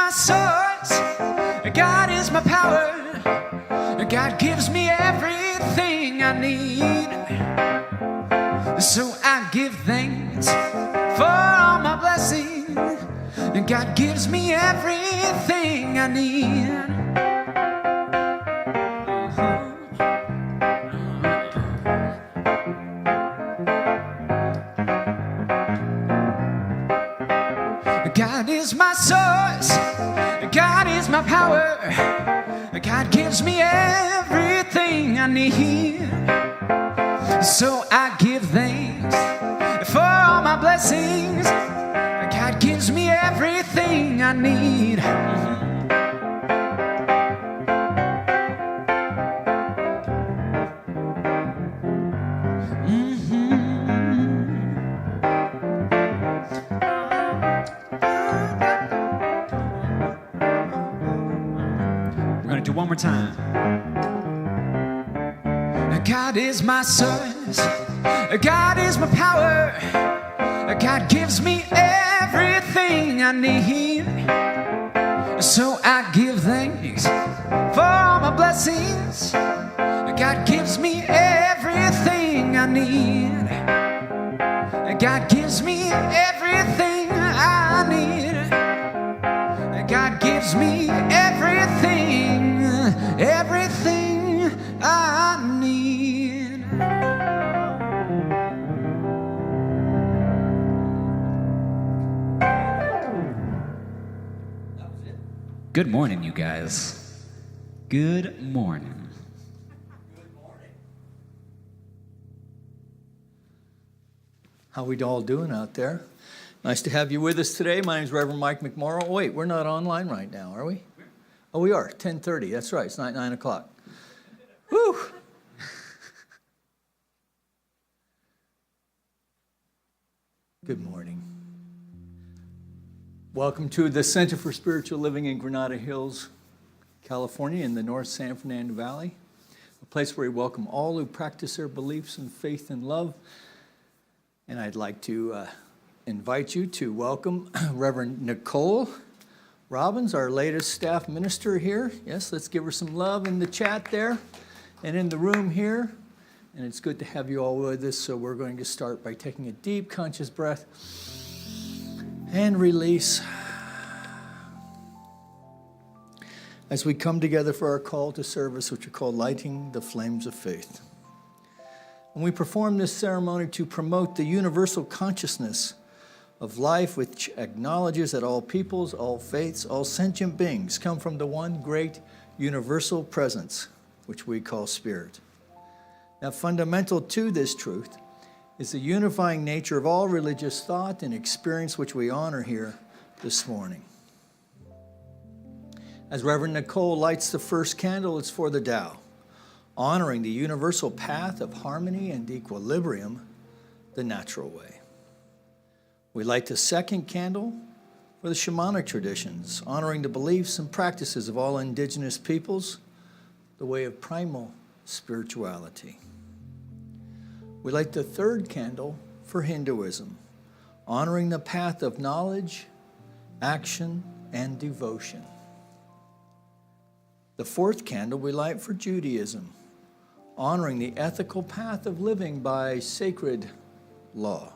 my source. God is my power. God gives me everything I need. So I give thanks for all my blessings. God gives me everything I need. God is my source. God is my power. God gives me everything I need. So I give thanks for all my blessings. God gives me everything I need. One more time. God is my source. God is my power. God gives me everything I need. So I give thanks for all my blessings. God gives me everything I need. God gives me everything I need. God gives me everything, everything I need. That was it. Good morning, you guys. Good morning. Good morning. How we all doing out there? Nice to have you with us today. My name is Reverend Mike McMorrow. Oh, wait, we're not online right now, are we? Oh, we are. 10:30. That's right. It's not 9 o'clock. Whew. Good morning. Welcome to the Center for Spiritual Living in Granada Hills, California, in the North San Fernando Valley, a place where we welcome all who practice their beliefs and faith and love. And I'd like to invite you to welcome Reverend Nicole Robbins, our latest staff minister here. Yes, let's give her some love in the chat there and in the room here. And it's good to have you all with us. So we're going to start by taking a deep conscious breath and release as we come together for our call to service, which we call Lighting the Flames of Faith. And we perform this ceremony to promote the universal consciousness of life, which acknowledges that all peoples, all faiths, all sentient beings come from the one great universal presence, which we call Spirit. Now, fundamental to this truth is the unifying nature of all religious thought and experience, which we honor here this morning. As Reverend Nicole lights the first candle, it's for the Tao, honoring the universal path of harmony and equilibrium, the natural way. We light the second candle for the shamanic traditions, honoring the beliefs and practices of all indigenous peoples, the way of primal spirituality. We light the third candle for Hinduism, honoring the path of knowledge, action, and devotion. The fourth candle we light for Judaism, honoring the ethical path of living by sacred law.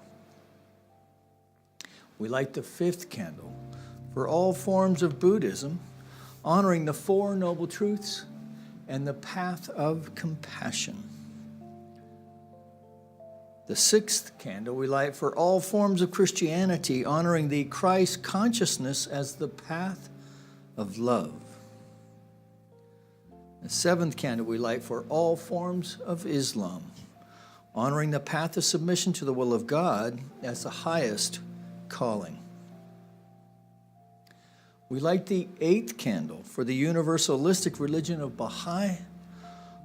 We light the fifth candle for all forms of Buddhism, honoring the Four Noble Truths and the path of compassion. The sixth candle we light for all forms of Christianity, honoring the Christ consciousness as the path of love. The seventh candle we light for all forms of Islam, honoring the path of submission to the will of God as the highest calling. We light the eighth candle for the universalistic religion of Baha'i,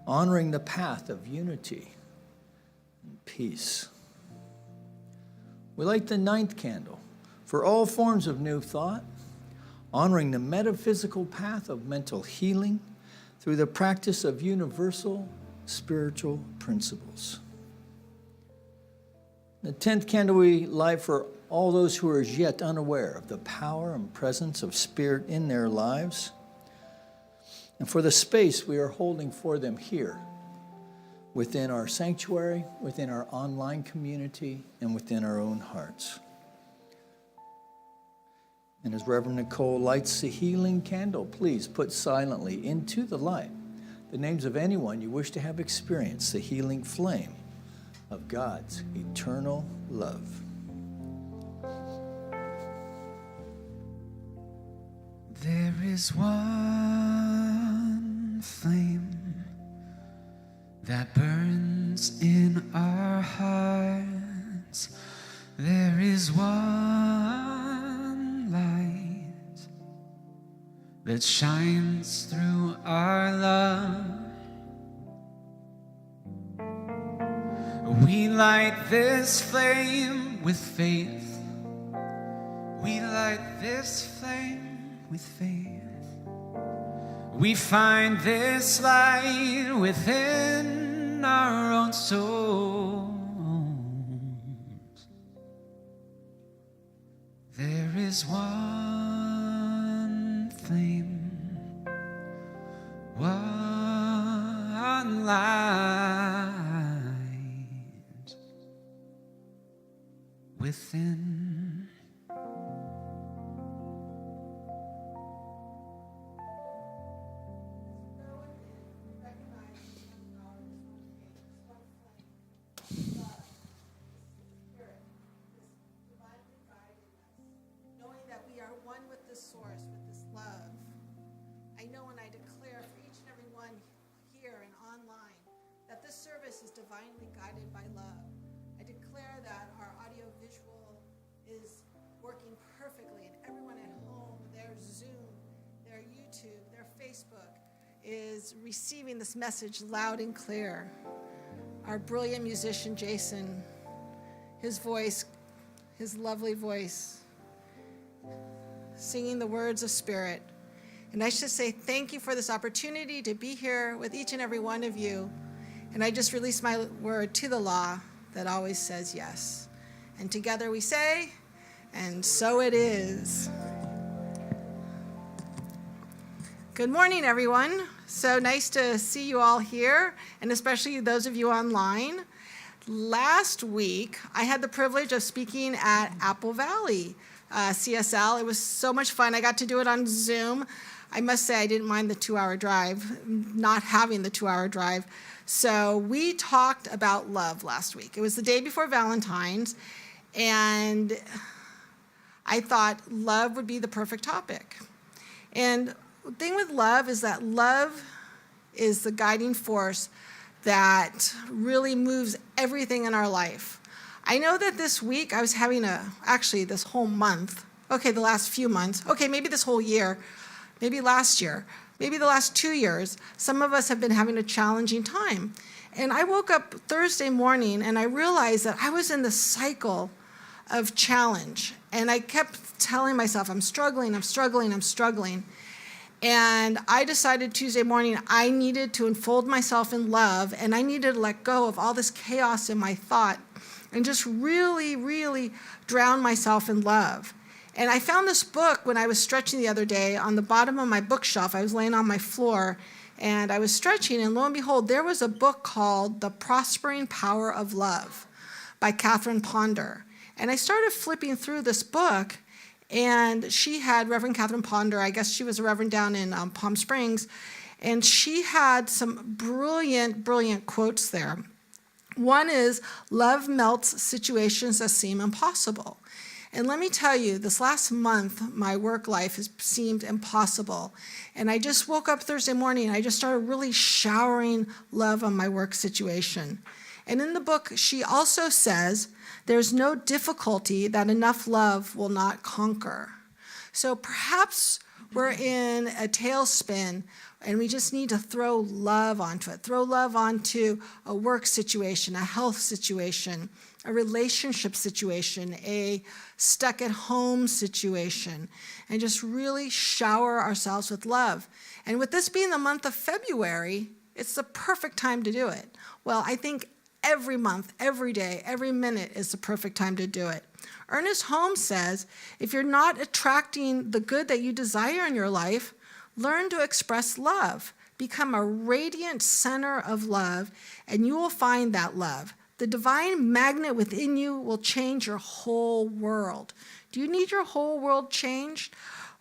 honoring the path of unity and peace. We light the ninth candle for all forms of new thought, honoring the metaphysical path of mental healing through the practice of universal spiritual principles. The 10th candle we light for all those who are as yet unaware of the power and presence of Spirit in their lives, and for the space we are holding for them here, within our sanctuary, within our online community, and within our own hearts. And as Reverend Nicole lights the healing candle, please put silently into the light the names of anyone you wish to have experienced the healing flame of God's eternal love. There is one flame that burns in our hearts. There is one light that shines through our love. We light this flame with faith. We light this flame with faith. We find this light within our own souls. There is one flame, one light within. Is divinely guided by love. I declare that our audio-visual is working perfectly, and everyone at home, their Zoom, their YouTube, their Facebook, is receiving this message loud and clear. Our brilliant musician, Jason, his voice, his lovely voice, singing the words of Spirit. And I should say thank you for this opportunity to be here with each and every one of you. And I just released my word to the law that always says yes. And together we say, and so it is. Good morning, everyone. So nice to see you all here, and especially those of you online. Last week, I had the privilege of speaking at Apple Valley CSL. It was so much fun. I got to do it on Zoom. I must say I didn't mind the 2-hour drive, not having the 2-hour drive. So we talked about love last week. It was the day before Valentine's, and I thought love would be the perfect topic. And the thing with love is that love is the guiding force that really moves everything in our life. I know that this week I was having actually this whole month, the last few months, maybe this whole year, maybe last year, maybe the last 2 years, some of us have been having a challenging time. And I woke up Thursday morning and I realized that I was in this cycle of challenge. And I kept telling myself, I'm struggling. And I decided Tuesday morning I needed to unfold myself in love, and I needed to let go of all this chaos in my thought and just really, really drown myself in love. And I found this book when I was stretching the other day on the bottom of my bookshelf. I was laying on my floor, and I was stretching, and lo and behold, there was a book called The Prospering Power of Love by Catherine Ponder. And I started flipping through this book, and she had Reverend Catherine Ponder. I guess she was a reverend down in Palm Springs, and she had some brilliant, brilliant quotes there. One is, love melts situations that seem impossible. And let me tell you, this last month, my work life has seemed impossible. And I just woke up Thursday morning, and I just started really showering love on my work situation. And in the book, she also says, there's no difficulty that enough love will not conquer. So perhaps we're in a tailspin, and we just need to throw love onto it. Throw love onto a work situation, a health situation, a relationship situation, a stuck-at-home situation, and just really shower ourselves with love. And with this being the month of February, it's the perfect time to do it. Well, I think every month, every day, every minute is the perfect time to do it. Ernest Holmes says, if you're not attracting the good that you desire in your life, learn to express love. Become a radiant center of love, and you will find that love. The divine magnet within you will change your whole world. Do you need your whole world changed?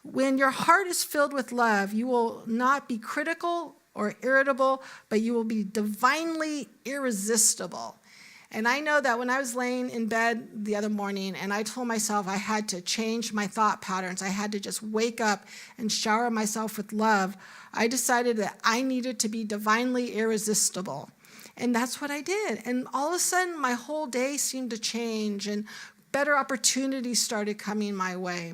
When your heart is filled with love, you will not be critical or irritable, but you will be divinely irresistible. And I know that when I was laying in bed the other morning and I told myself I had to change my thought patterns, I had to just wake up and shower myself with love, I decided that I needed to be divinely irresistible. And that's what I did. And all of a sudden, my whole day seemed to change and better opportunities started coming my way.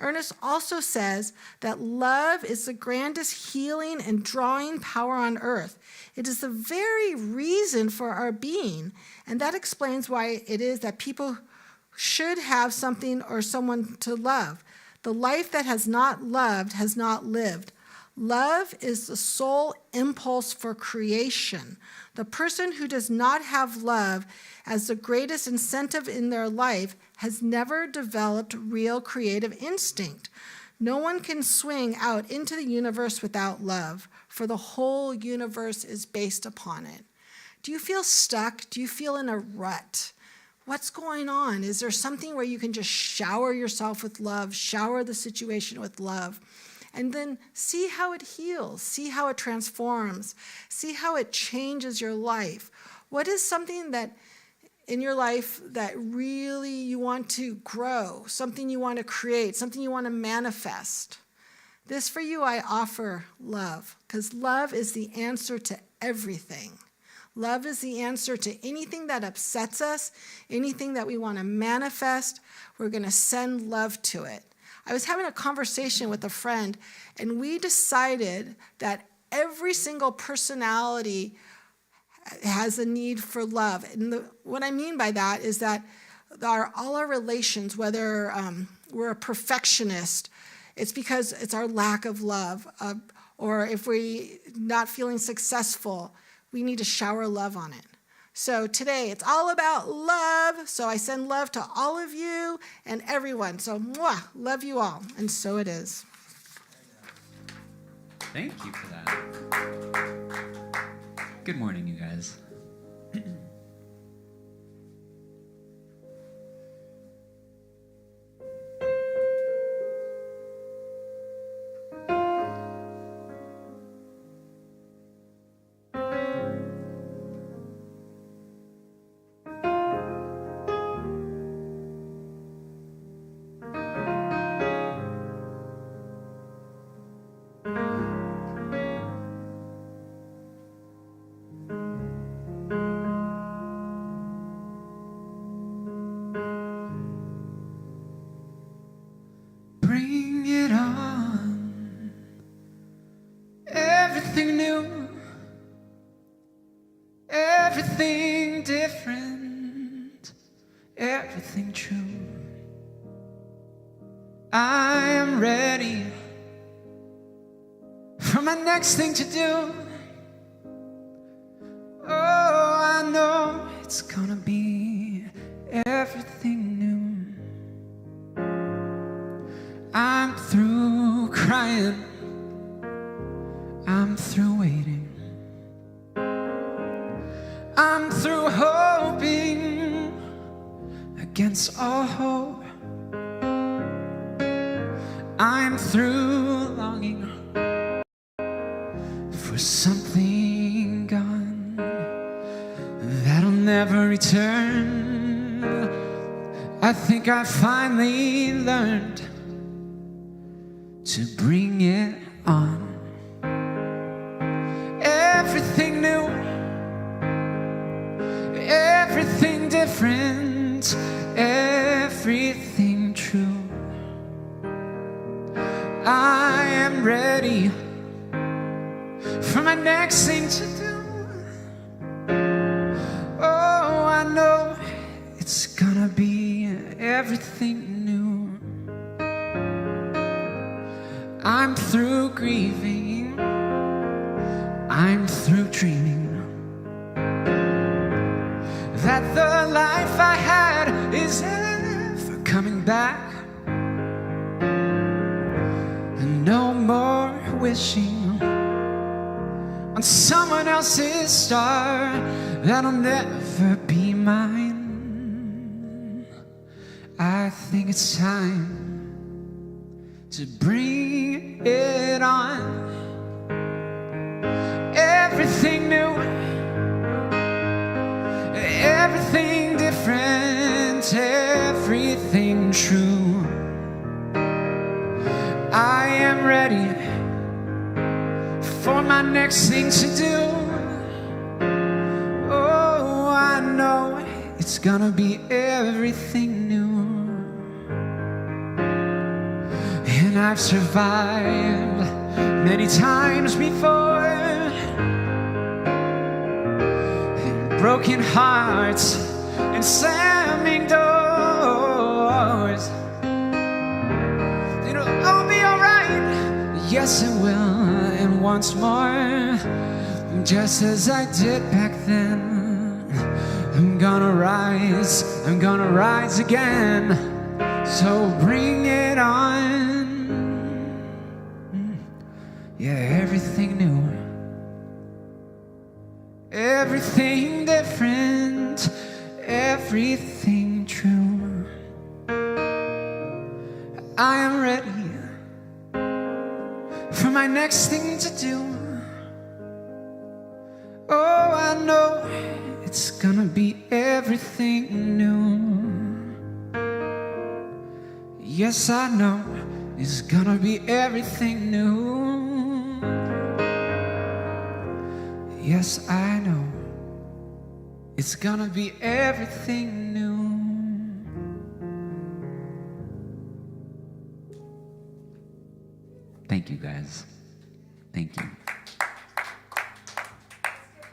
Ernest also says that love is the grandest healing and drawing power on earth. It is the very reason for our being, and that explains why it is that people should have something or someone to love. The life that has not loved has not lived. Love is the sole impulse for creation. The person who does not have love as the greatest incentive in their life has never developed real creative instinct. No one can swing out into the universe without love, for the whole universe is based upon it. Do you feel stuck? Do you feel in a rut? What's going on? Is there something where you can just shower yourself with love, shower the situation with love, and then see how it heals, see how it transforms, see how it changes your life? What is something that in your life that really you want to grow, something you want to create, something you want to manifest? This for you, I offer love, because love is the answer to everything. Love is the answer to anything that upsets us, anything that we want to manifest. We're going to send love to it. I was having a conversation with a friend, and we decided that every single personality has a need for love. And what I mean by that is that all our relations, whether we're a perfectionist, it's because it's our lack of love. Or if we're not feeling successful, we need to shower love on it. So today, it's all about love. So I send love to all of you and everyone. So, mwah, love you all. And so it is. Thank you for that. Good morning, you guys. Bring it on. Everything new, everything different, everything true. I am ready for my next thing to do. Oh, I know it's gonna be everything new. I'm through crying, I'm through waiting, I'm through hoping against all hope. I'm through longing for something gone that'll never return. I think I finally learned to bring it on. Everything new, everything different, everything true. I am ready for my next thing to do. Oh, I know it's gonna be everything new. I'm through grieving, I'm through dreaming that the life I had is ever back. And no more wishing on someone else's star that'll never be mine. I think it's time to bring it on. Everything new, everything different, everything true. I am ready for my next thing to do. Oh, I know it's gonna be everything new. And I've survived many times before, broken hearts and slamming doors. It'll all be alright, yes it will. And once more, just as I did back then, I'm gonna rise again. So bring it on. Yeah, everything new, everything different, everything true. I am ready for my next thing to do. Oh, I know it's gonna be everything new. Yes, I know it's gonna be everything new. Yes, I know it's gonna be everything new. Thank you, guys. Thank you.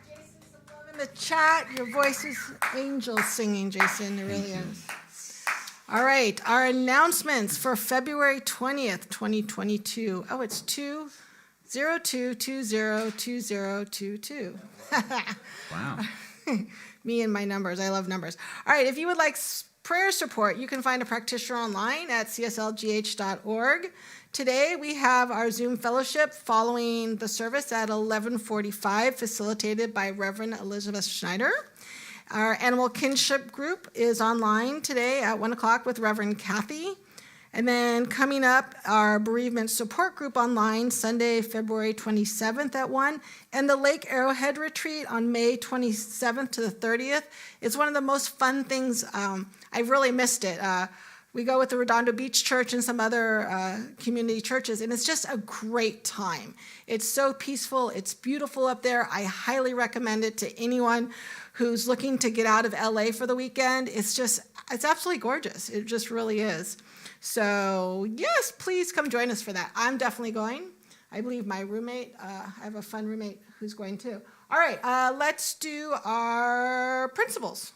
Jason, some love in the chat. Your voice is angel singing, Jason. It really is. All right, our announcements for February 20th, 2022. Oh, it's 202202022. Wow. Me and my numbers. I love numbers. All right, if you would like prayer support, you can find a practitioner online at cslgh.org. Today, we have our Zoom fellowship following the service at 11:45, facilitated by Reverend Elizabeth Schneider. Our animal kinship group is online today at 1 o'clock with Reverend Kathy. And then coming up, our bereavement support group online Sunday, February 27th at 1. And the Lake Arrowhead retreat on May 27th to the 30th. It's one of the most fun things. I really missed it. We go with the Redondo Beach Church and some other community churches, and it's just a great time. It's so peaceful. It's beautiful up there. I highly recommend it to anyone who's looking to get out of LA for the weekend. It's absolutely gorgeous. It just really is. So yes, please come join us for that. I'm definitely going. I believe my roommate, I have a fun roommate who's going too. All right, let's do our principles.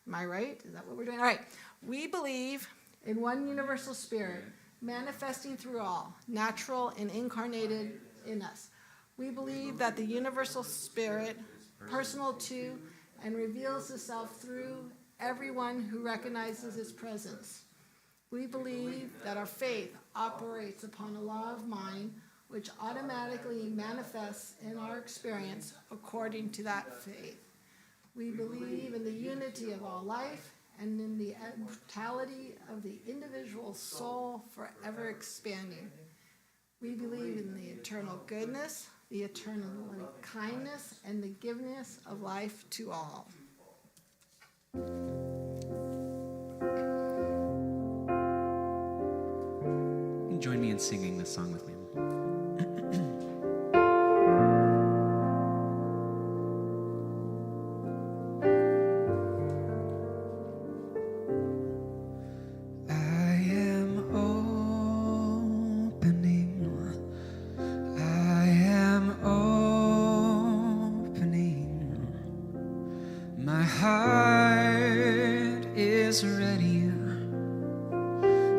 Am I right? Is that what we're doing? All right. We believe in one universal spirit, manifesting through all, natural and incarnated in us. We believe that the universal spirit, personal to, and reveals itself through everyone who recognizes its presence. We believe that our faith operates upon a law of mind which automatically manifests in our experience according to that faith. We believe in the unity of all life and in the immortality of the individual soul forever expanding. We believe in the eternal goodness, the eternal kindness, and the giveness of life to all. Join me in singing this song with me.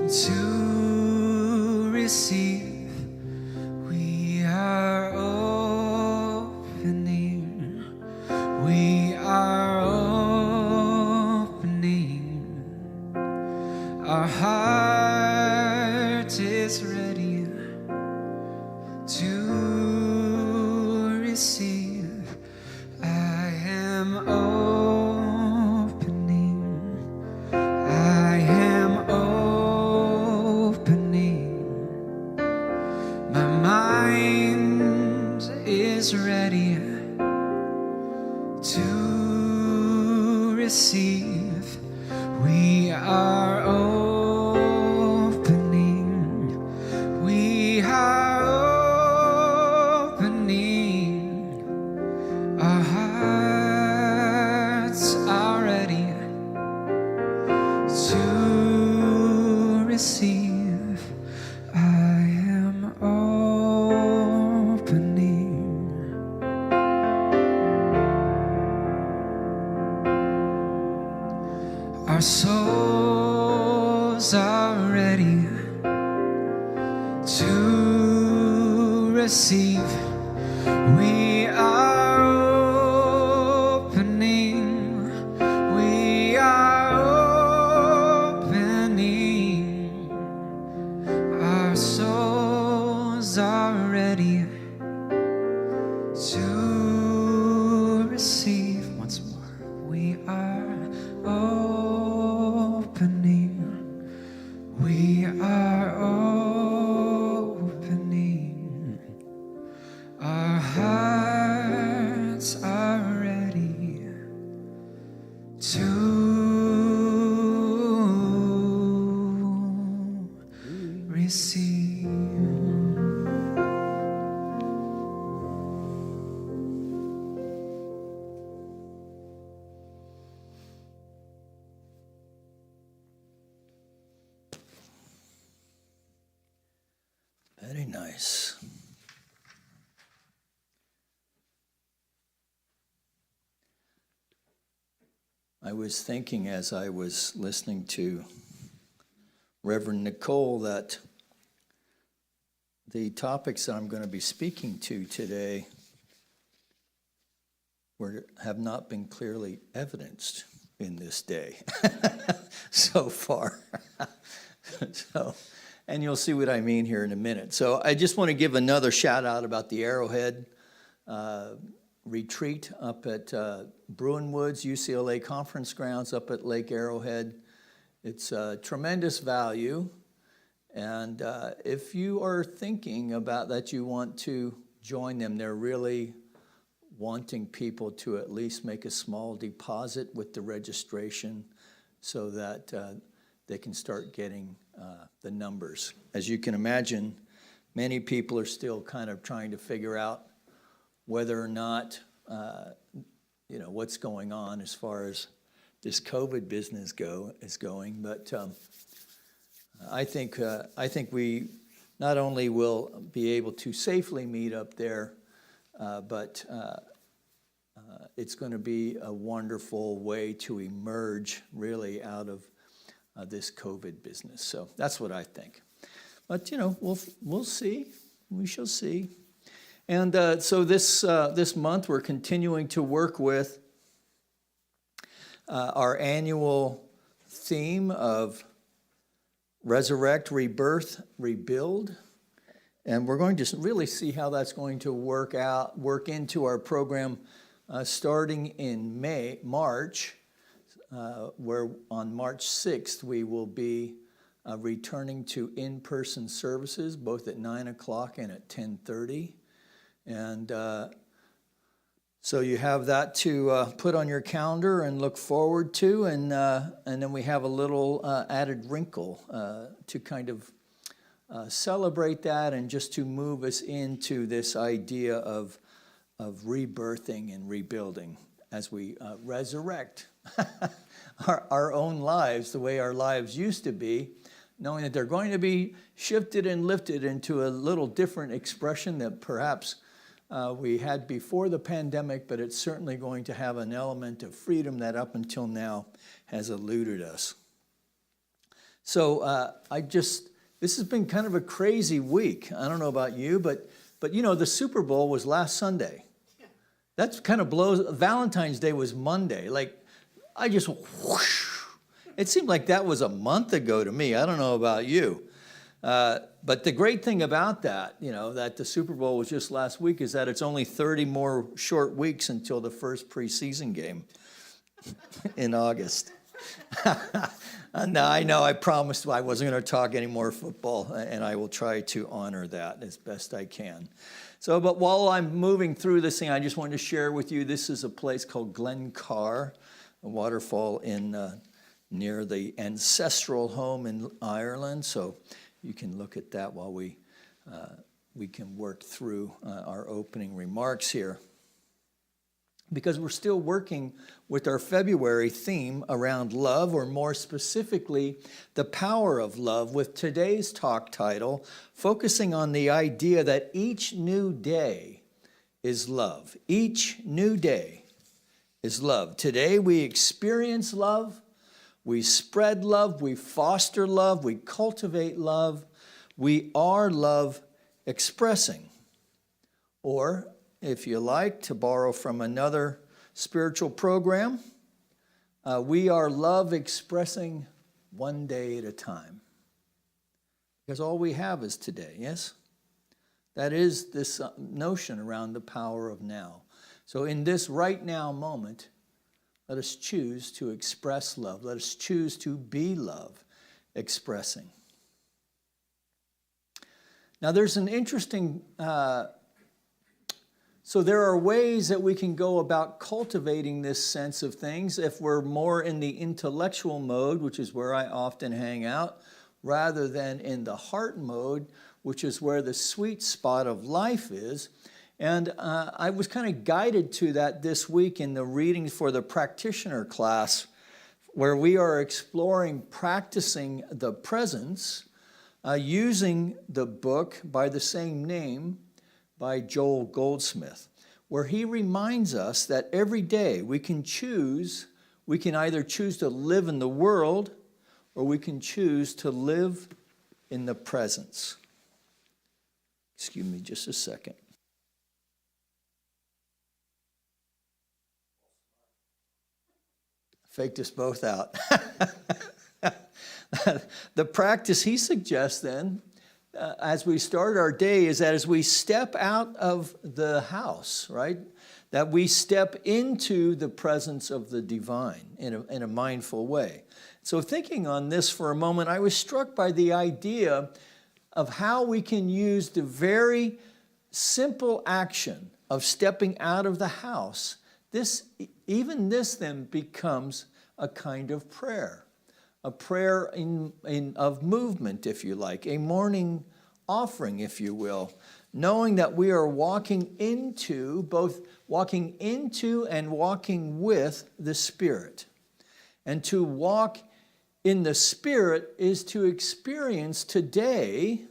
to receive receive. I am opening. I am opening. My mind is ready to receive. We are opening. We are opening. Our hearts are ready to receive. I am opening. Our souls are ready to receive. We are opening. We are opening. Our souls are ready to receive. Once more. We are opening. We are opening. Our hearts are ready to receive. Very nice. I was thinking as I was listening to Reverend Nicole that the topics that I'm going to be speaking to today have not been clearly evidenced in this day so far. And you'll see what I mean here in a minute. So I just want to give another shout out about the Arrowhead retreat up at Bruin Woods, UCLA Conference Grounds up at Lake Arrowhead. It's a tremendous value. And if you are thinking about that you want to join them, they're really wanting people to at least make a small deposit with the registration so that they can start getting the numbers. As you can imagine, many people are still kind of trying to figure out whether or not, what's going on as far as this COVID business is going. But I think we not only will be able to safely meet up there, but it's going to be a wonderful way to emerge really out of this COVID business. So that's what I think. But we'll see. We shall see. And so this month we're continuing to work with our annual theme of resurrect, rebirth, rebuild. And we're going to really see how that's going to work into our program starting in March, where on March 6th we will be returning to in-person services, both at 9 o'clock and at 10:30. And so you have that to put on your calendar and look forward to, and then we have a little added wrinkle to kind of celebrate that and just to move us into this idea of rebirthing and rebuilding as we resurrect our own lives the way our lives used to be, knowing that they're going to be shifted and lifted into a little different expression that perhaps we had before the pandemic, but it's certainly going to have an element of freedom that up until now has eluded us. So this has been kind of a crazy week. I don't know about you, but the Super Bowl was last Sunday. Yeah. That kind of blows. Valentine's Day was Monday. It seemed like that was a month ago to me. I don't know about you. But the great thing about that, that the Super Bowl was just last week, is that it's only 30 more short weeks until the first preseason game in August. Now, I know I promised I wasn't going to talk any more football, and I will try to honor that as best I can. But while I'm moving through this thing, I just wanted to share with you, this is a place called Glencar, a waterfall near the ancestral home in Ireland. So you can look at that while we can work through our opening remarks here. Because we're still working with our February theme around love, or more specifically, the power of love, with today's talk title focusing on the idea that each new day is love. Each new day is love. Today we experience love, we spread love, we foster love, we cultivate love, we are love expressing. Or, if you like, to borrow from another spiritual program, we are love expressing one day at a time. Because all we have is today, yes? That is this notion around the power of now. So in this right now moment, let us choose to express love. Let us choose to be love expressing. Now there's an interesting... So there are ways that we can go about cultivating this sense of things if we're more in the intellectual mode, which is where I often hang out, rather than in the heart mode, which is where the sweet spot of life is. And I was kind of guided to that this week in the readings for the practitioner class, where we are exploring practicing the presence using the book by the same name, by Joel Goldsmith, where he reminds us that every day we can either choose to live in the world, or we can choose to live in the presence. Excuse me just a second. Faked us both out. The practice he suggests then, as we start our day, is that as we step out of the house, right, that we step into the presence of the divine in a mindful way. So thinking on this for a moment, I was struck by the idea of how we can use the very simple action of stepping out of the house. Even this then becomes a kind of prayer. A prayer of movement, if you like, a morning offering, if you will, knowing that we are walking into and walking with the Spirit. And to walk in the Spirit is to experience today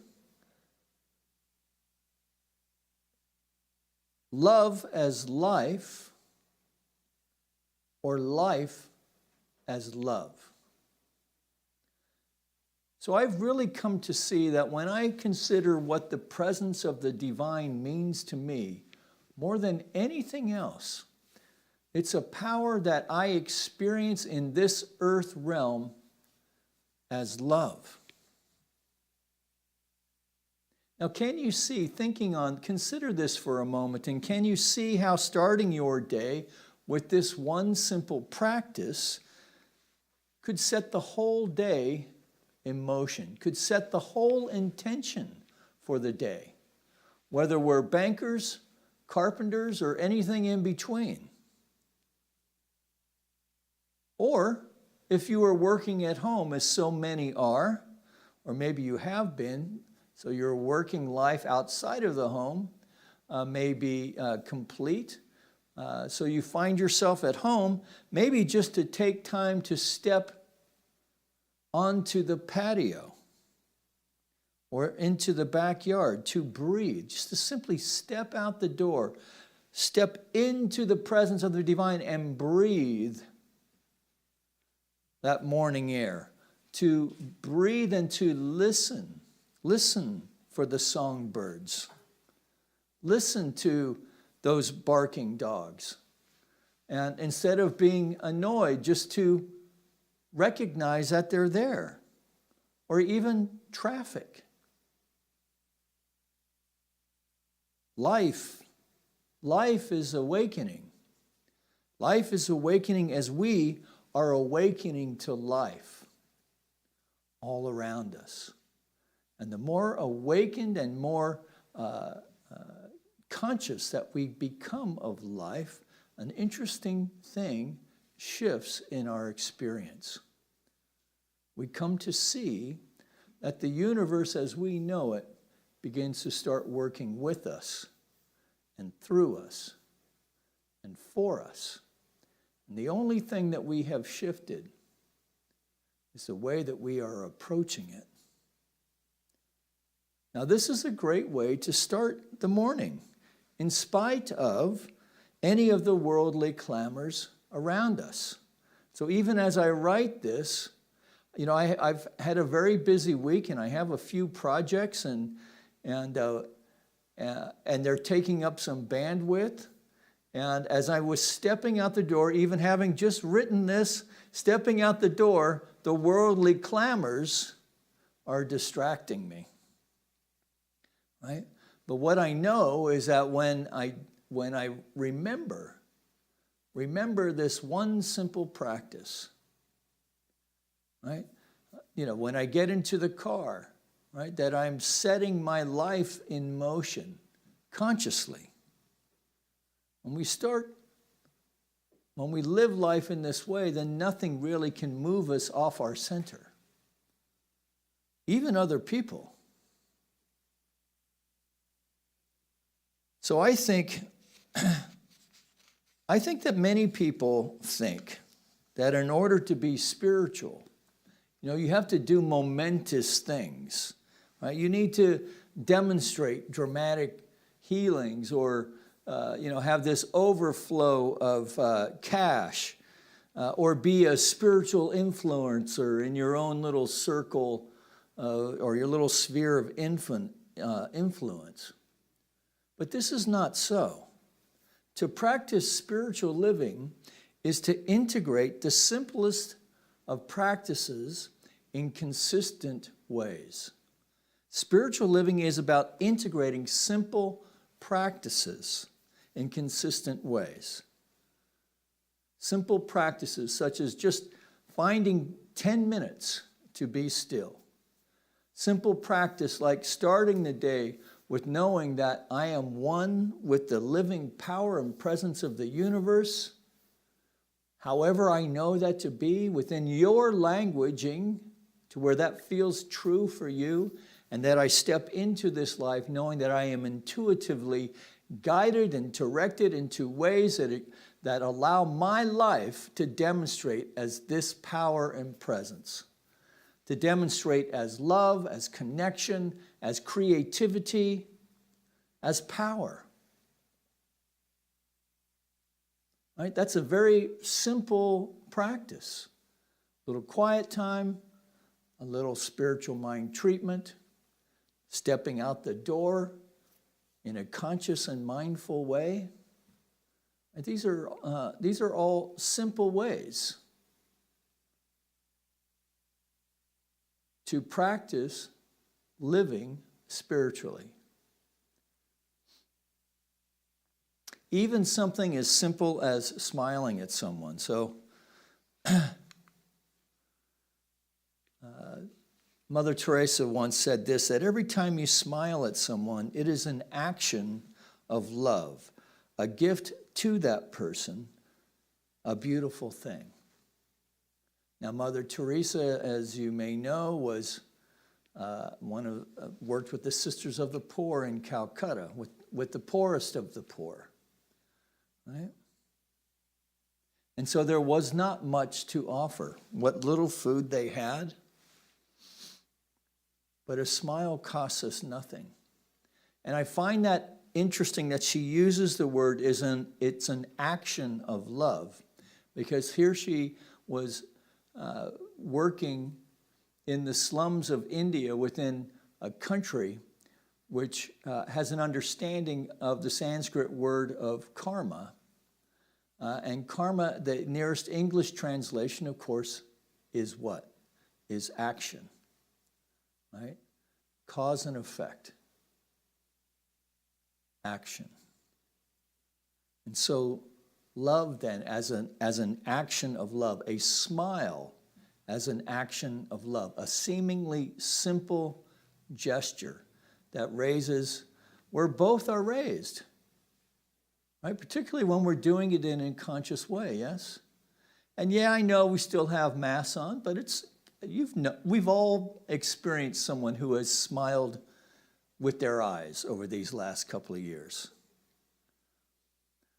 love as life, or life as love. So I've really come to see that when I consider what the presence of the divine means to me, more than anything else, it's a power that I experience in this earth realm as love. Now, can you see, consider this for a moment, and can you see how starting your day with this one simple practice could set the whole day in motion, could set the whole intention for the day, whether we're bankers, carpenters, or anything in between. Or if you are working at home, as so many are, or maybe you have been, so your working life outside of the home may be complete. So you find yourself at home, maybe just to take time to step onto the patio or into the backyard, to breathe, just to simply step out the door, step into the presence of the divine and breathe that morning air, to breathe and to listen for the songbirds, listen to those barking dogs, and instead of being annoyed, just to recognize that they're there, or even traffic. Life is awakening. Life is awakening as we are awakening to life all around us. And the more awakened and more conscious that we become of life, an interesting thing shifts in our experience. We come to see that the universe as we know it begins to start working with us and through us and for us. And the only thing that we have shifted is the way that we are approaching it. Now, this is a great way to start the morning, in spite of any of the worldly clamors around us. So even as I write this, you know, I've had a very busy week, and I have a few projects, and they're taking up some bandwidth. And as I was stepping out the door, even having just written this, stepping out the door, the worldly clamors are distracting me. Right? But what I know is that when I remember this one simple practice, right? You know, when I get into the car, right, that I'm setting my life in motion consciously. When we live life in this way, then nothing really can move us off our center. Even other people. So I think that many people think that in order to be spiritual, you know, you have to do momentous things, right? You need to demonstrate dramatic healings or, have this overflow of cash or be a spiritual influencer in your own little circle or your little sphere of influence. But this is not so. To practice spiritual living is to integrate the simplest of practices in consistent ways. Spiritual living is about integrating simple practices in consistent ways. Simple practices such as just finding 10 minutes to be still. Simple practice like starting the day with knowing that I am one with the living power and presence of the universe, however I know that to be, within your languaging, to where that feels true for you, and that I step into this life knowing that I am intuitively guided and directed into ways that allow my life to demonstrate as this power and presence. To demonstrate as love, as connection, as creativity, as power. Right? That's a very simple practice. A little quiet time, a little spiritual mind treatment, stepping out the door in a conscious and mindful way. And these are all simple ways to practice living spiritually. Even something as simple as smiling at someone. So, Mother Teresa once said this, that every time you smile at someone, it is an action of love, a gift to that person, a beautiful thing. Now, Mother Teresa, as you may know, was worked with the Sisters of the Poor in Calcutta, with the poorest of the poor, right? And so there was not much to offer. What little food they had, but a smile costs us nothing. And I find that interesting that she uses the word it's an action of love, because here she was working in the slums of India within a country which has an understanding of the Sanskrit word of karma. And karma, the nearest English translation, of course, is what? Is action, right? Cause and effect. action. And so love then as an action of love, a smile as an action of love, a seemingly simple gesture that raises where both are raised, right? Particularly when we're doing it in an unconscious way, yes? And yeah, I know we still have masks on, but we've all experienced someone who has smiled with their eyes over these last couple of years.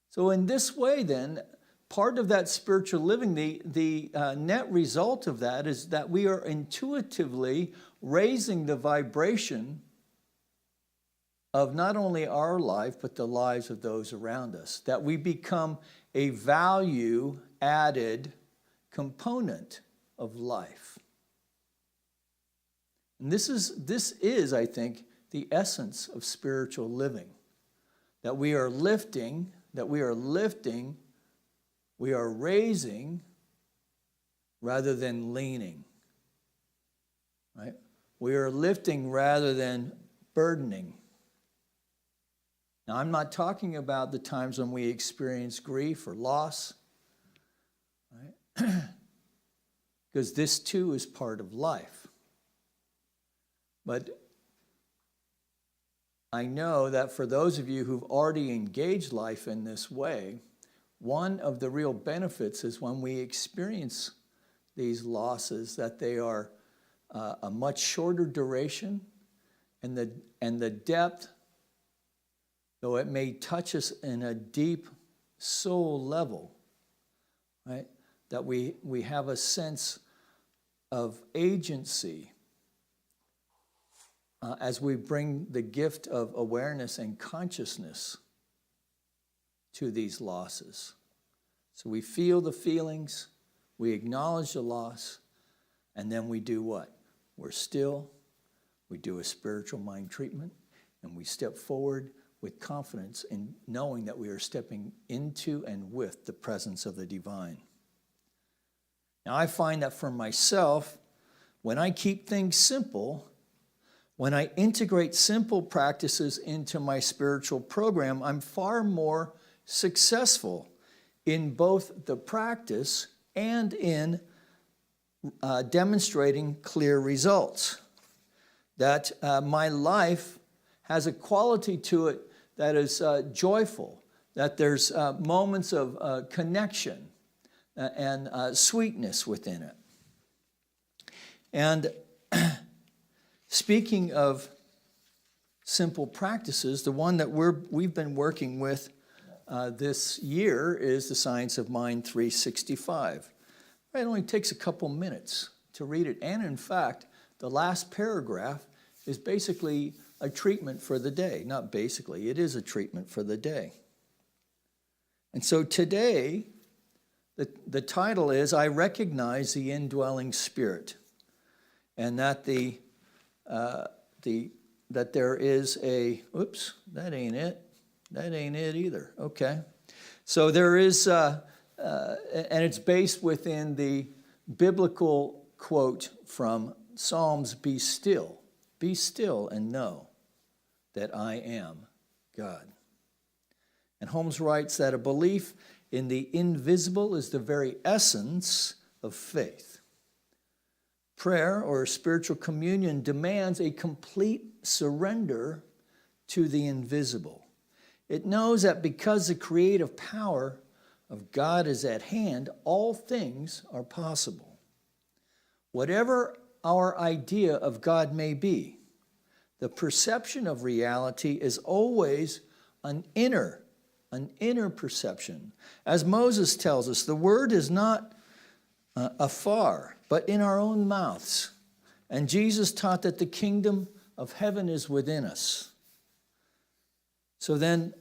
So in this way then, part of that spiritual living, the net result of that is that we are intuitively raising the vibration of not only our life, but the lives of those around us, that we become a value-added component of life. And this is, I think, the essence of spiritual living, that we are lifting, we are raising rather than leaning, right? We are lifting rather than burdening. Now, I'm not talking about the times when we experience grief or loss, right? Because this too is part of life. But I know that for those of you who've already engaged life in this way, one of the real benefits is when we experience these losses, that they are a much shorter duration, and the depth, though it may touch us in a deep soul level, right? That we have a sense of agency as we bring the gift of awareness and consciousness to these losses. So we feel the feelings, we acknowledge the loss, and then we do what? We're still, we do a spiritual mind treatment, and we step forward with confidence in knowing that we are stepping into and with the presence of the divine. Now, I find that for myself, when I keep things simple, when I integrate simple practices into my spiritual program, I'm far more successful in both the practice and in demonstrating clear results. That my life has a quality to it that is joyful, that there's moments of connection and sweetness within it. And speaking of simple practices, the one that we've been working with this year is the Science of Mind 365. It only takes a couple minutes to read it. And in fact, the last paragraph is basically a treatment for the day. Not basically, it is a treatment for the day. And so today, the title is, I Recognize the Indwelling Spirit. And that that there is a, oops, that ain't it. That ain't it either. Okay. So there is, and it's based within the biblical quote from Psalms, be still and know that I am God. And Holmes writes that a belief in the invisible is the very essence of faith. Prayer or spiritual communion demands a complete surrender to the invisible. It knows that because the creative power of God is at hand, all things are possible. Whatever our idea of God may be, the perception of reality is always an inner perception. As Moses tells us, the word is not afar, but in our own mouths. And Jesus taught that the kingdom of heaven is within us. So then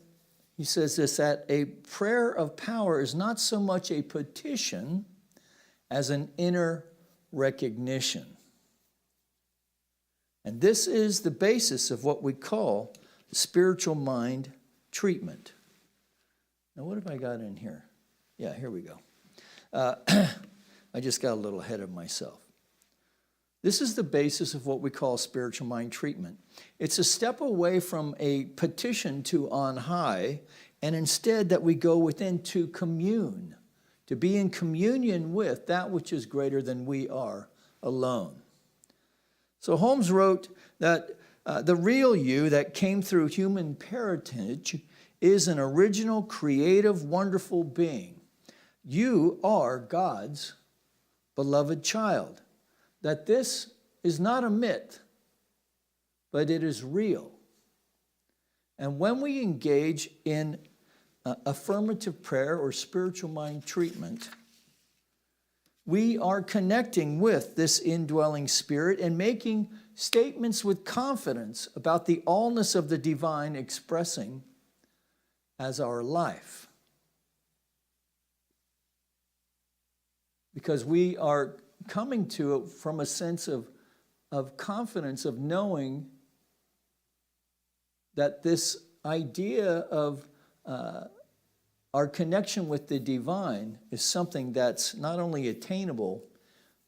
he says this, that a prayer of power is not so much a petition as an inner recognition. And this is the basis of what we call spiritual mind treatment. Now, what have I got in here? Yeah, here we go. I just got a little ahead of myself. This is the basis of what we call spiritual mind treatment. It's a step away from a petition to on high, and instead that we go within to commune, to be in communion with that which is greater than we are alone. So Holmes wrote that the real you that came through human parentage is an original, creative, wonderful being. You are God's beloved child. That this is not a myth, but it is real. And when we engage in affirmative prayer or spiritual mind treatment, we are connecting with this indwelling spirit and making statements with confidence about the allness of the divine expressing as our life. Because we are coming to it from a sense of confidence, of knowing that this idea of our connection with the divine is something that's not only attainable,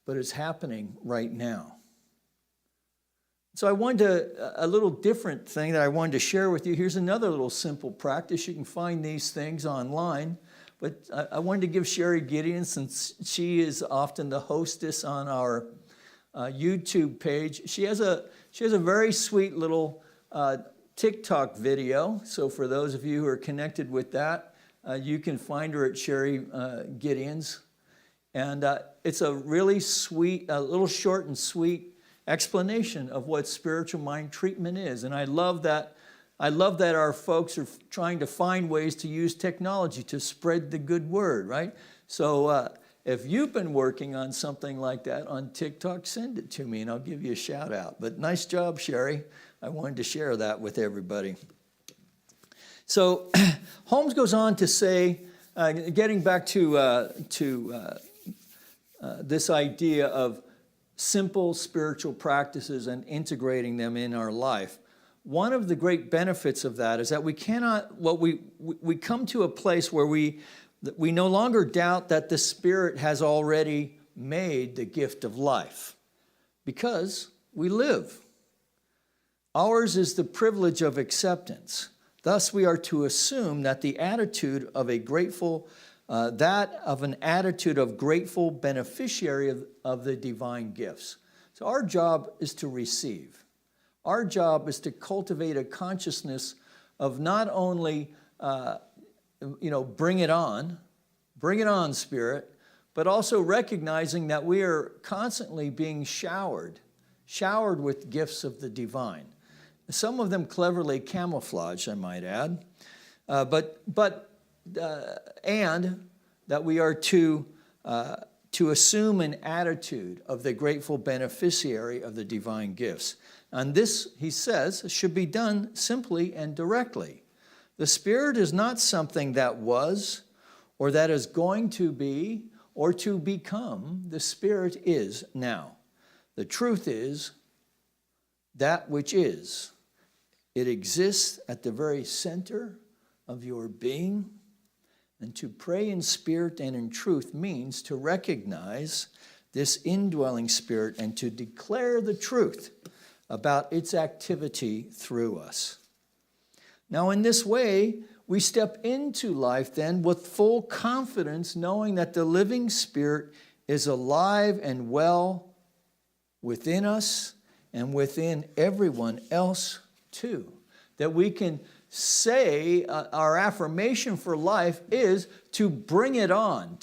but is happening right now. So I wanted a little different thing that I wanted to share with you. Here's another little simple practice. You can find these things online. But I wanted to give Sherry Gideon, since she is often the hostess on our YouTube page. She has a very sweet little TikTok video. So for those of you who are connected with that, you can find her at Sherry Gideon's. And it's a really sweet, a little short and sweet explanation of what spiritual mind treatment is. And I love that our folks are trying to find ways to use technology to spread the good word, right? So if you've been working on something like that on TikTok, send it to me and I'll give you a shout out. But nice job, Sherry. I wanted to share that with everybody. So Holmes goes on to say, getting back to this idea of simple spiritual practices and integrating them in our life. One of the great benefits of that is that we come to a place where we no longer doubt that the Spirit has already made the gift of life, because we live. Ours is the privilege of acceptance. Thus, we are to assume that the attitude of an attitude of grateful beneficiary of the divine gifts. So our job is to receive. Our job is to cultivate a consciousness of not only, bring it on, Spirit, but also recognizing that we are constantly being showered with gifts of the divine. Some of them cleverly camouflaged, I might add, and that we are to assume an attitude of the grateful beneficiary of the divine gifts. And this, he says, should be done simply and directly. The Spirit is not something that was or that is going to be or to become. The Spirit is now. The truth is that which is. It exists at the very center of your being. And to pray in spirit and in truth means to recognize this indwelling Spirit and to declare the truth about its activity through us. Now, in this way, we step into life then with full confidence, knowing that the living Spirit is alive and well within us and within everyone else too. That we can say our affirmation for life is to bring it on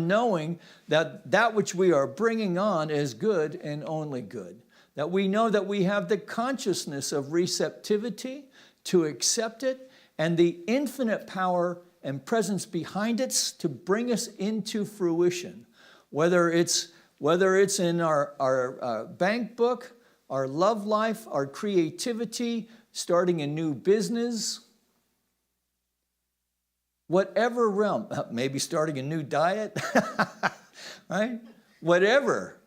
knowing that that which we are bringing on is good and only good. That we know that we have the consciousness of receptivity to accept it and the infinite power and presence behind it to bring us into fruition. Whether it's in our bank book, our love life, our creativity, starting a new business, whatever realm, maybe starting a new diet, right? Whatever.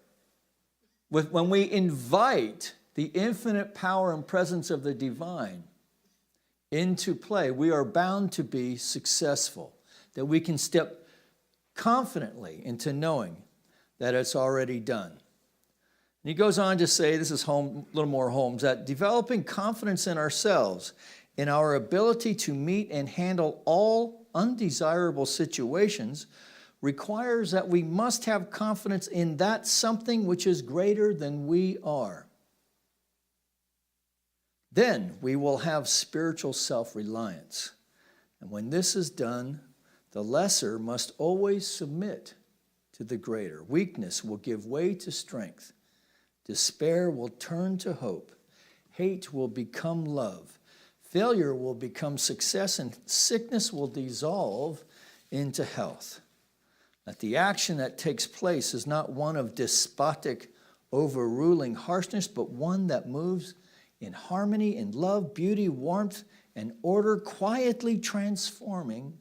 When we invite the infinite power and presence of the divine into play, we are bound to be successful, that we can step confidently into knowing that it's already done. he goes on to say, this is a little more Holmes, that developing confidence in ourselves, in our ability to meet and handle all undesirable situations, requires that we must have confidence in that something which is greater than we are. Then we will have spiritual self-reliance. And when this is done, the lesser must always submit to the greater. Weakness will give way to strength. Despair will turn to hope. Hate will become love. Failure will become success, and sickness will dissolve into health. That the action that takes place is not one of despotic, overruling harshness, but one that moves in harmony, in love, beauty, warmth, and order, quietly transforming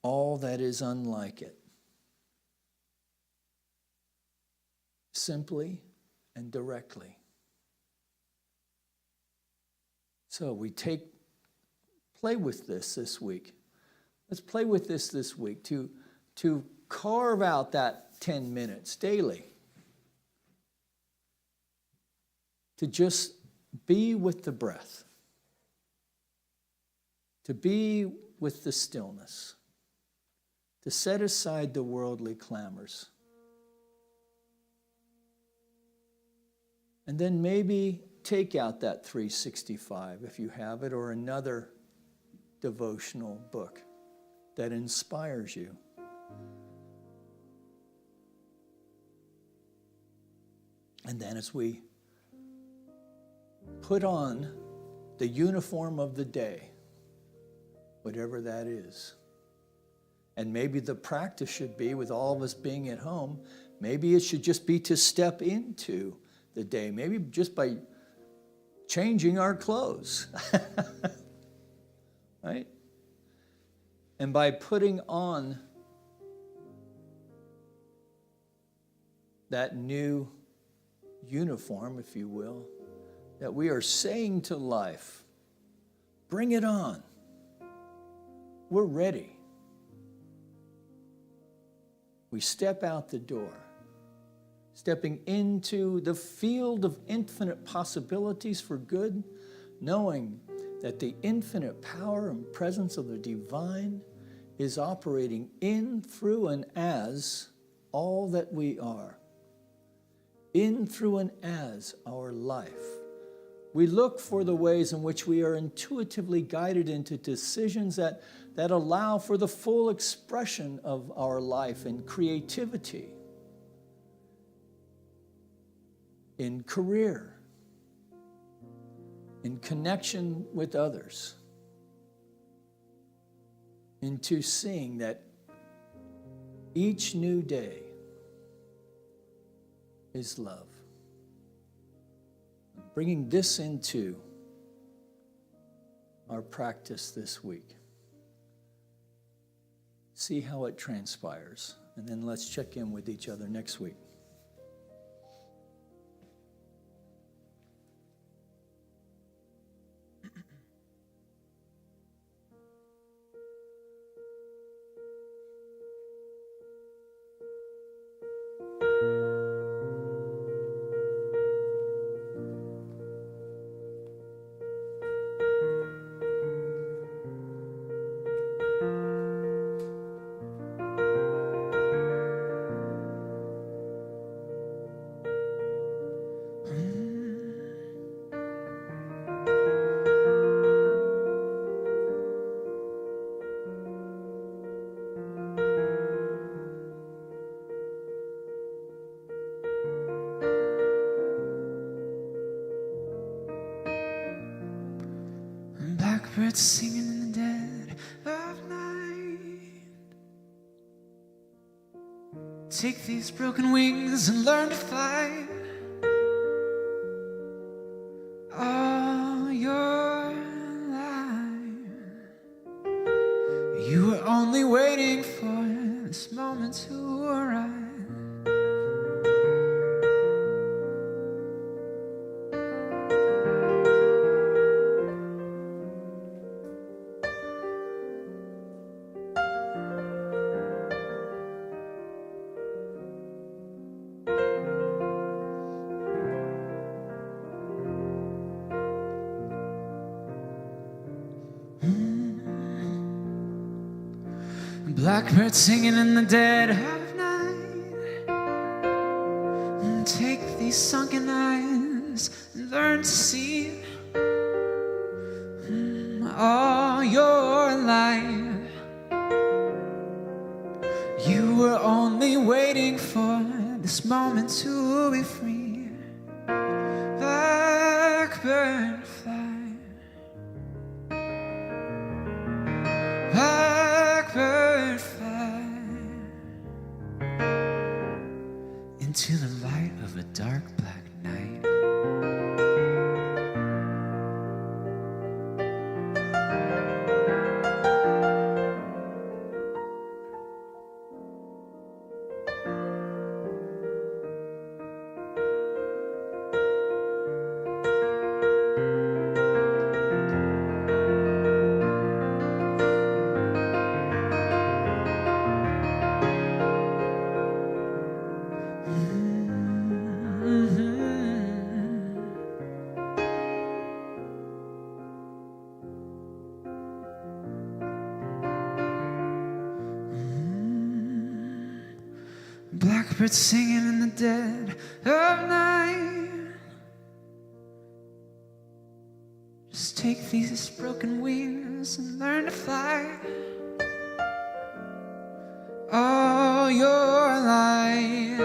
all that is unlike it. Simply and directly. So we play with this week. Let's play with this week to carve out that 10 minutes daily. To just be with the breath. To be with the stillness. To set aside the worldly clamors. And then maybe take out that 365 if you have it, or another devotional book that inspires you. And then as we put on the uniform of the day, whatever that is, and maybe the practice should be, with all of us being at home, maybe it should just be to step into the day, maybe just by changing our clothes, right? And by putting on that new uniform, if you will, that we are saying to life, bring it on. We're ready. We step out the door, stepping into the field of infinite possibilities for good, knowing that the infinite power and presence of the divine is operating in, through, and as all that we are. In, through, and as our life. We look for the ways in which we are intuitively guided into decisions that allow for the full expression of our life in creativity, in career, in connection with others, into seeing that each new day is love. Bringing this into our practice this week. See how it transpires, and then let's check in with each other next week. Blackbirds singing in the dead of night. Take these broken wings and learn to fly. All your life, you were only waiting for this moment to arrive. Blackbird singing in the dead of night. Take these sunken eyes and learn to see all your life. You were only waiting for this moment to be free. Blackbird fly. Blackbird fly into the light of a dark black night. Blackbirds singing in the dead of night. Just take these broken wings and learn to fly. All your life,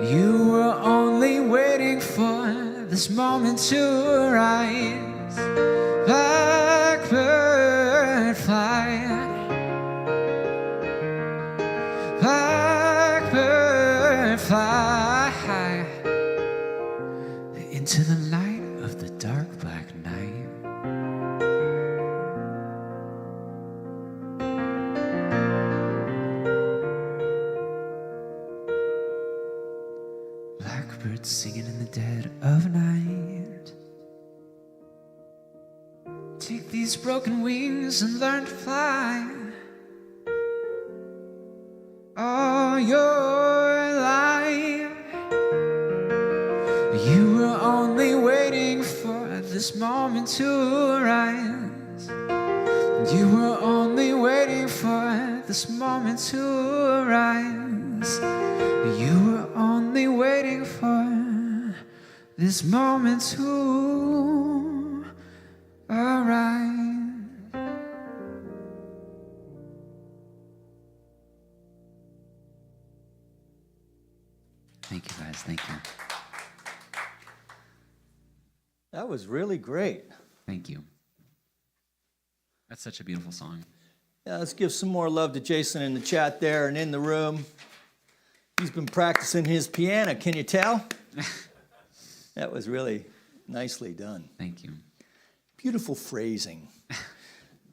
you were only waiting for this moment to rise. Blackbird fly. Blackbird fly into the light of the dark black night. Blackbird singing in the dead of night. Take these broken wings and learn to fly. All your life, you were only waiting for this moment to rise. You were only waiting for this moment to rise. You were only waiting for this moment to arise. Thank you, guys. Thank you. That was really great. Thank you. That's such a beautiful song. Yeah, let's give some more love to Jason in the chat there and in the room. He's been practicing his piano. Can you tell? That was really nicely done. Thank you. Beautiful phrasing.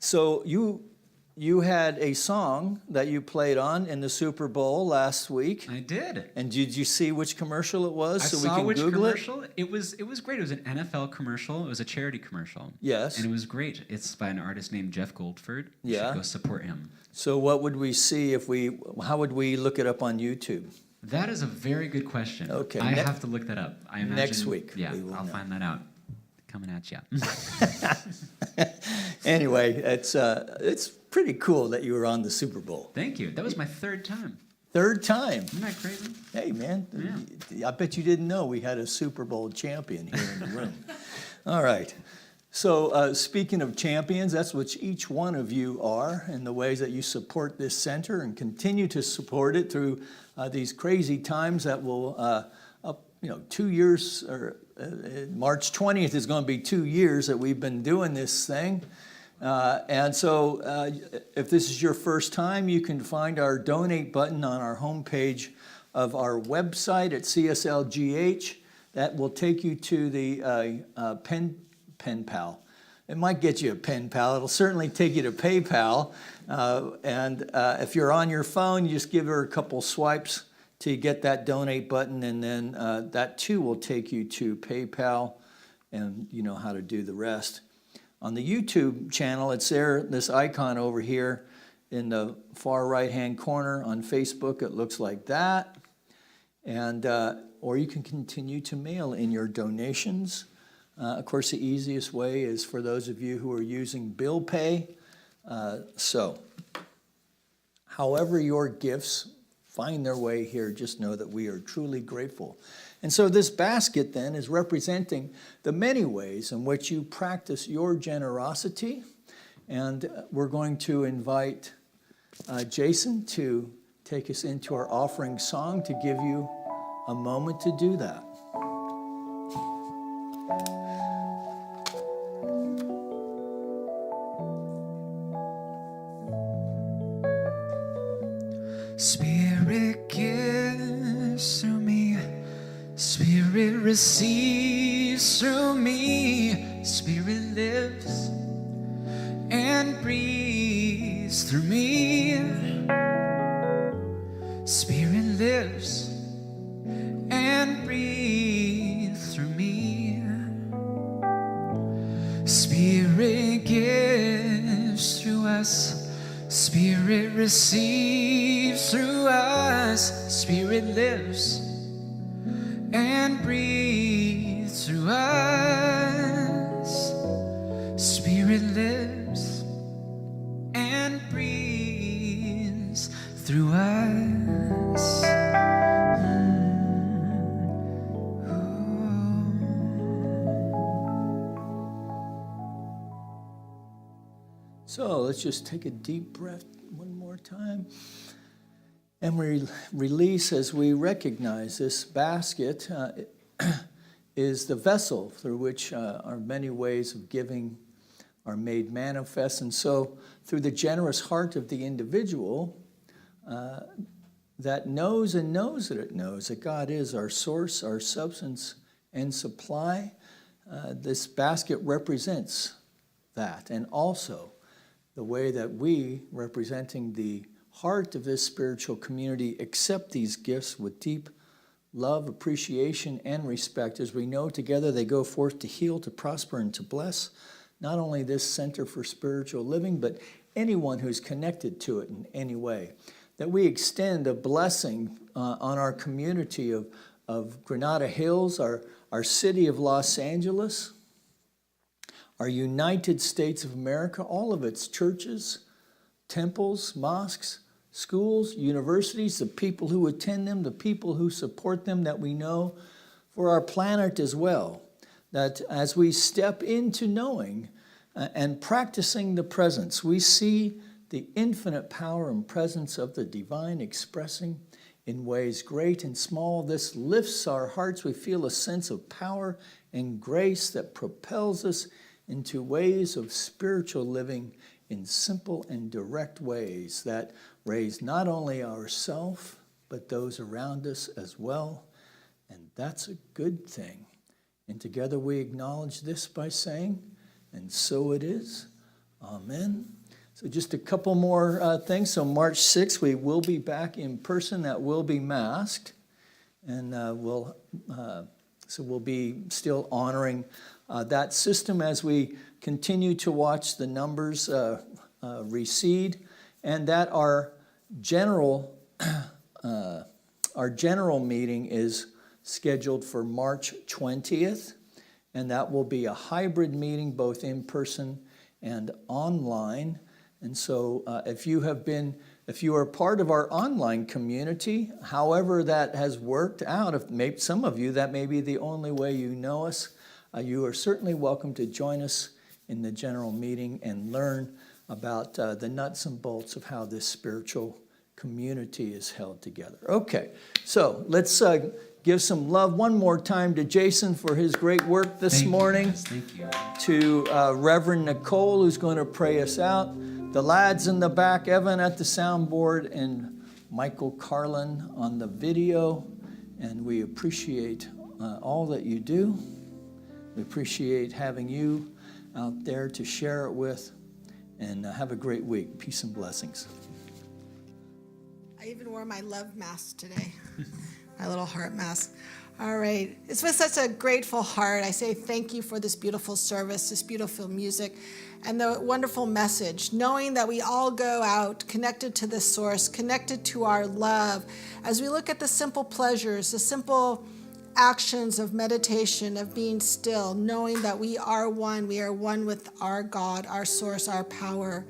So you had a song that you played on in the Super Bowl last week. I did. And did you see which commercial it was? I so saw we can which Google commercial. It was great. It was an NFL commercial. It was a charity commercial. Yes. And it was great. It's by an artist named Jeff Goldford. You Yeah. should go support him. So what would we see how would we look it up on YouTube? That is a very good question. Okay. I have to look that up. I imagine, Next week, Yeah, we will I'll know. find that out. Coming at you. Anyway, it's pretty cool that you were on the Super Bowl. Thank you. That was my third time. Third time. Isn't that crazy? Hey, man, I bet you didn't know we had a Super Bowl champion here in the room. All right. So speaking of champions, that's what each one of you are in the ways that you support this center and continue to support it through these crazy times that will, 2 years, or March 20th is going to be 2 years that we've been doing this thing. And so if this is your first time, you can find our donate button on our homepage of our website at CSLGH. That will take you to the pen pal. It might get you a pen pal. It'll certainly take you to PayPal. And if you're on your phone, you just give her a couple swipes to get that donate button, and then that too will take you to PayPal, and you know how to do the rest. On the YouTube channel, it's there, this icon over here in the far right-hand corner. On Facebook, it looks like that. And or you can continue to mail in your donations. Of course, the easiest way is for those of you who are using bill pay. So, however your gifts find their way here, just know that we are truly grateful. And so this basket then is representing the many ways in which you practice your generosity. And we're going to invite Jason to take us into our offering song to give you a moment to do that. Spirit gives through me, Spirit receives through me, Spirit lives and breathes through me. Spirit lives and breathes through me. Spirit gives through us, Spirit receives through us, Spirit lives and breathes through us. Spirit lives and breathes through us. So let's just take a deep breath one more time. And we release as we recognize this basket is the vessel through which our many ways of giving are made manifest. And so through the generous heart of the individual that knows and knows that it knows that God is our source, our substance, and supply, this basket represents that. And also the way that we, representing the heart of this spiritual community, accept these gifts with deep love, appreciation, and respect, as we know together they go forth to heal, to prosper, and to bless not only this Center for Spiritual Living, but anyone who's connected to it in any way. That we extend a blessing on our community of Granada Hills, our city of Los Angeles, our United States of America, all of its churches, temples, mosques, schools, universities, the people who attend them, the people who support them that we know, for our planet as well. That as we step into knowing and practicing the presence, we see the infinite power and presence of the divine expressing in ways great and small. This lifts our hearts. We feel a sense of power and grace that propels us into ways of spiritual living in simple and direct ways that raise not only ourselves, but those around us as well. And that's a good thing. And together we acknowledge this by saying, and so it is. Amen. So just a couple more things. So March 6th, we will be back in person. That will be masked. And we'll be still honoring that system as we continue to watch the numbers recede, and that our general meeting is scheduled for March 20th, and that will be a hybrid meeting, both in person and online. And so if you are part of our online community, however that has worked out, if maybe some of you, that may be the only way you know us, you are certainly welcome to join us in the general meeting and learn about the nuts and bolts of how this spiritual community is held together. Okay, so let's give some love one more time to Jason for his great work this morning. Yes, thank you. To Reverend Nicole, who's going to pray us out. The lads in the back, Evan at the soundboard, and Michael Carlin on the video. And we appreciate all that you do. We appreciate having you out there to share it with. And have a great week. Peace and blessings. I even wore my love mask today, my little heart mask. All right. It's with such a grateful heart. I say thank you for this beautiful service, this beautiful music, and the wonderful message, knowing that we all go out connected to the source, connected to our love. As we look at the simple pleasures, the simple actions of meditation, of being still, knowing that we are one with our God, our source, our power.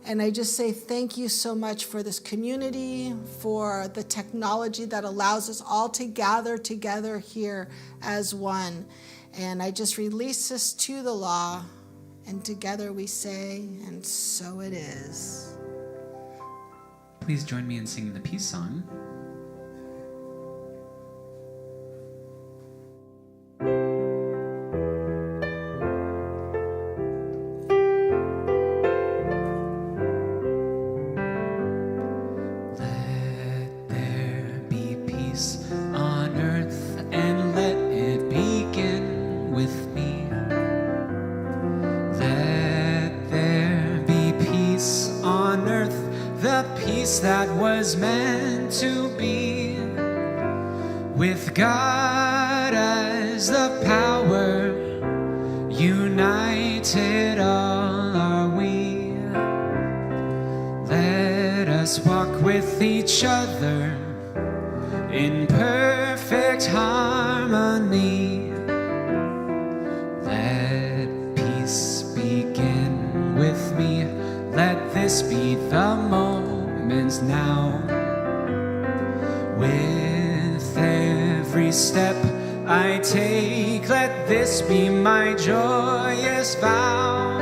And I just say thank you so much for this community, for the technology that allows us all to gather together here as one. And I just release this to the law, and together we say, and so it is. Please join me in singing the peace song. That was meant to be, with God as the power, united all are we. Let us walk with each other in perfect harmony. Let peace begin with me. Let this be the moment now. With every step I take, let this be my joyous vow,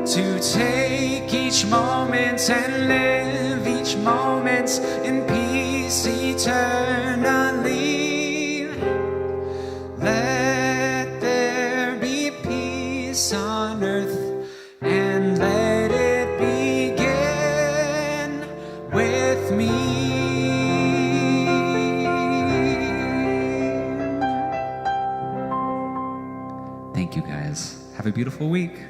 to take each moment and live each moment in peace eternally. Let there be peace on earth, and let it begin with me. Thank you, guys. Have a beautiful week.